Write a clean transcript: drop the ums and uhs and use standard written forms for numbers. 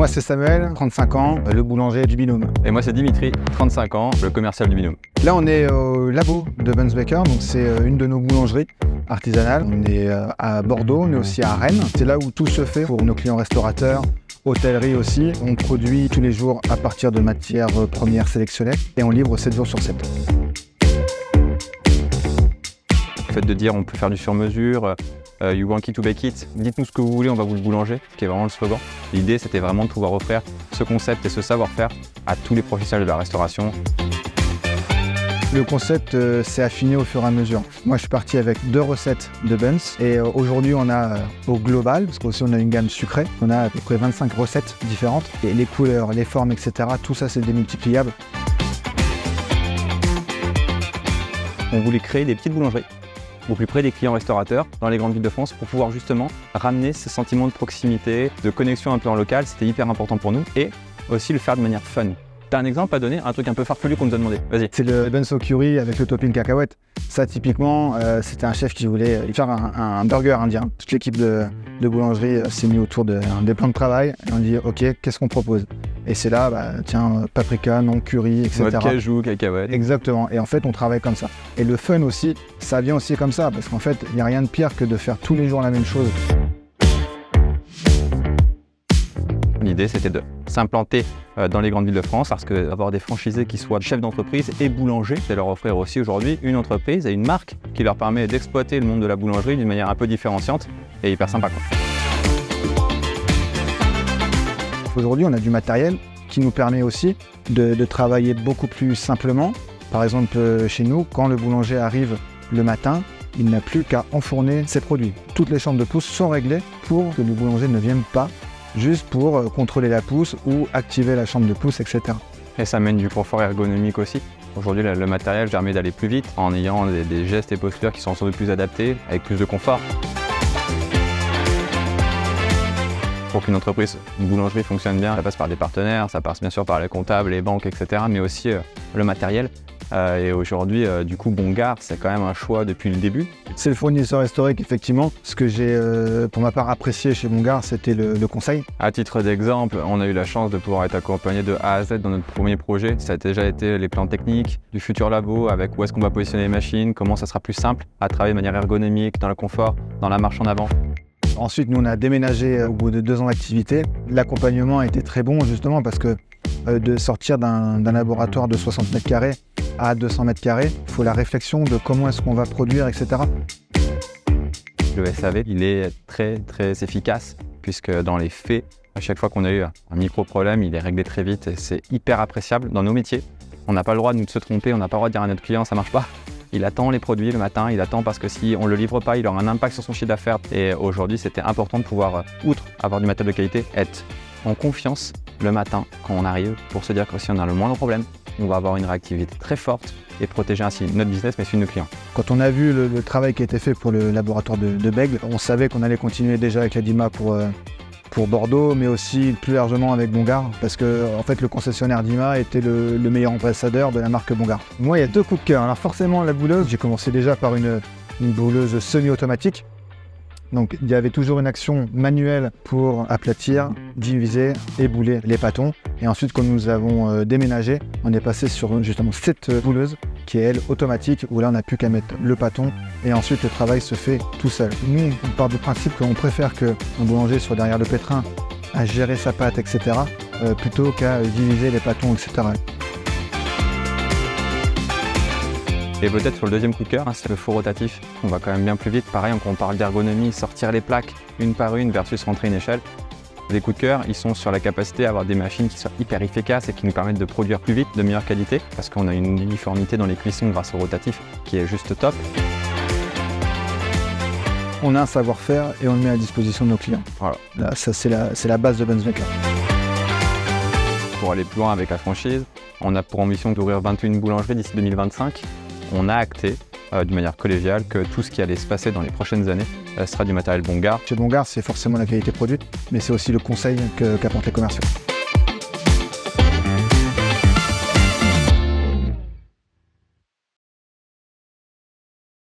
Moi c'est Samuel, 35 ans, le boulanger du binôme. Et moi c'est Dimitri, 35 ans, le commercial du binôme. Là on est au labo de Buns Baker, donc c'est une de nos boulangeries artisanales. On est à Bordeaux, mais aussi à Rennes. C'est là où tout se fait pour nos clients restaurateurs, hôtellerie aussi. On produit tous les jours à partir de matières premières sélectionnées et on livre 7 jours sur 7. Le fait de dire on peut faire du sur-mesure, you want it to bake it, dites-nous ce que vous voulez, on va vous le boulanger, ce qui est vraiment le slogan. L'idée c'était vraiment de pouvoir offrir ce concept et ce savoir-faire à tous les professionnels de la restauration. Le concept s'est affiné au fur et à mesure. Moi je suis parti avec 2 recettes de buns et aujourd'hui on a au global, parce qu'aussi on a une gamme sucrée, on a à peu près 25 recettes différentes et les couleurs, les formes, etc. Tout ça c'est démultipliable. On voulait créer des petites boulangeries au plus près des clients restaurateurs dans les grandes villes de France pour pouvoir justement ramener ce sentiment de proximité, de connexion un peu en local, c'était hyper important pour nous et aussi le faire de manière fun. T'as un exemple à donner, un truc un peu farfelu qu'on nous a demandé? Vas-y. C'est le buns au curry avec le topping cacahuète. Ça typiquement, c'était un chef qui voulait faire un burger indien. Toute l'équipe de boulangerie s'est mis autour des plans de travail et on dit ok, qu'est-ce qu'on propose? Et c'est là, tiens, paprika, non curry, etc. Mode cajou, cacahuète. Exactement, et en fait on travaille comme ça. Et le fun aussi, ça vient aussi comme ça, parce qu'en fait il n'y a rien de pire que de faire tous les jours la même chose. L'idée c'était de s'implanter dans les grandes villes de France parce que avoir des franchisés qui soient chefs d'entreprise et boulangers, c'est leur offrir aussi aujourd'hui une entreprise et une marque qui leur permet d'exploiter le monde de la boulangerie d'une manière un peu différenciante et hyper sympa, quoi. Aujourd'hui on a du matériel qui nous permet aussi de travailler beaucoup plus simplement. Par exemple chez nous, quand le boulanger arrive le matin, il n'a plus qu'à enfourner ses produits. Toutes les chambres de pousse sont réglées pour que le boulanger ne vienne pas juste pour contrôler la pousse ou activer la chambre de pousse, etc. Et ça mène du confort ergonomique aussi. Aujourd'hui, le matériel permet d'aller plus vite en ayant des gestes et postures qui sont sans doute plus adaptés, avec plus de confort. Pour qu'une entreprise, une boulangerie fonctionne bien, ça passe par des partenaires, ça passe bien sûr par les comptables, les banques, etc. Mais aussi le matériel. Et aujourd'hui, du coup, Bongard, c'est quand même un choix depuis le début. C'est le fournisseur historique, effectivement. Ce que j'ai, pour ma part, apprécié chez Bongard, c'était le conseil. À titre d'exemple, on a eu la chance de pouvoir être accompagné de A à Z dans notre premier projet. Ça a déjà été les plans techniques du futur labo, avec où est-ce qu'on va positionner les machines, comment ça sera plus simple à travailler de manière ergonomique, dans le confort, dans la marche en avant. Ensuite, nous, on a déménagé au bout de 2 ans d'activité. L'accompagnement a été très bon, justement, parce que de sortir d'un laboratoire de 60 mètres carrés à 200 mètres carrés, il faut la réflexion de comment est-ce qu'on va produire, etc. Le SAV, il est très efficace, puisque dans les faits, à chaque fois qu'on a eu un micro-problème, il est réglé très vite et c'est hyper appréciable dans nos métiers. On n'a pas le droit de se tromper, on n'a pas le droit de dire à notre client ça marche pas. Il attend les produits le matin, il attend parce que si on ne le livre pas, il aura un impact sur son chiffre d'affaires. Et aujourd'hui, c'était important de pouvoir, outre avoir du matériel de qualité, être en confiance le matin quand on arrive pour se dire que si on a le moindre problème, on va avoir une réactivité très forte et protéger ainsi notre business mais aussi nos clients. Quand on a vu le travail qui a été fait pour le laboratoire de Bègles, on savait qu'on allait continuer déjà avec la DIMA pour Bordeaux, mais aussi plus largement avec Bongard, parce que en fait, le concessionnaire DIMA était le meilleur ambassadeur de la marque Bongard. Moi, il y a 2 coups de cœur. Alors forcément, la bouleuse, j'ai commencé déjà par une bouleuse semi-automatique. Donc il y avait toujours une action manuelle pour aplatir, diviser et bouler les pâtons. Et ensuite, quand nous avons déménagé, on est passé sur justement cette bouleuse qui est elle automatique, où là on n'a plus qu'à mettre le pâton et ensuite le travail se fait tout seul. Nous, on part du principe qu'on préfère qu'un boulanger soit derrière le pétrin à gérer sa pâte, etc. Plutôt qu'à diviser les pâtons, etc. Et peut-être sur le deuxième coup de cœur, c'est le four rotatif. On va quand même bien plus vite. Pareil, quand on parle d'ergonomie, sortir les plaques une par une versus rentrer une échelle. Les coups de cœur, ils sont sur la capacité à avoir des machines qui soient hyper efficaces et qui nous permettent de produire plus vite, de meilleure qualité, parce qu'on a une uniformité dans les cuissons grâce au rotatif qui est juste top. On a un savoir-faire et on le met à disposition de nos clients. Voilà. Là, ça, c'est la base de Buns Baker. Pour aller plus loin avec la franchise, on a pour ambition d'ouvrir 21 boulangeries d'ici 2025. On a acté d'une manière collégiale que tout ce qui allait se passer dans les prochaines années sera du matériel Bongard. Chez Bongard, c'est forcément la qualité produite, mais c'est aussi le conseil qu'apportent les commerciaux.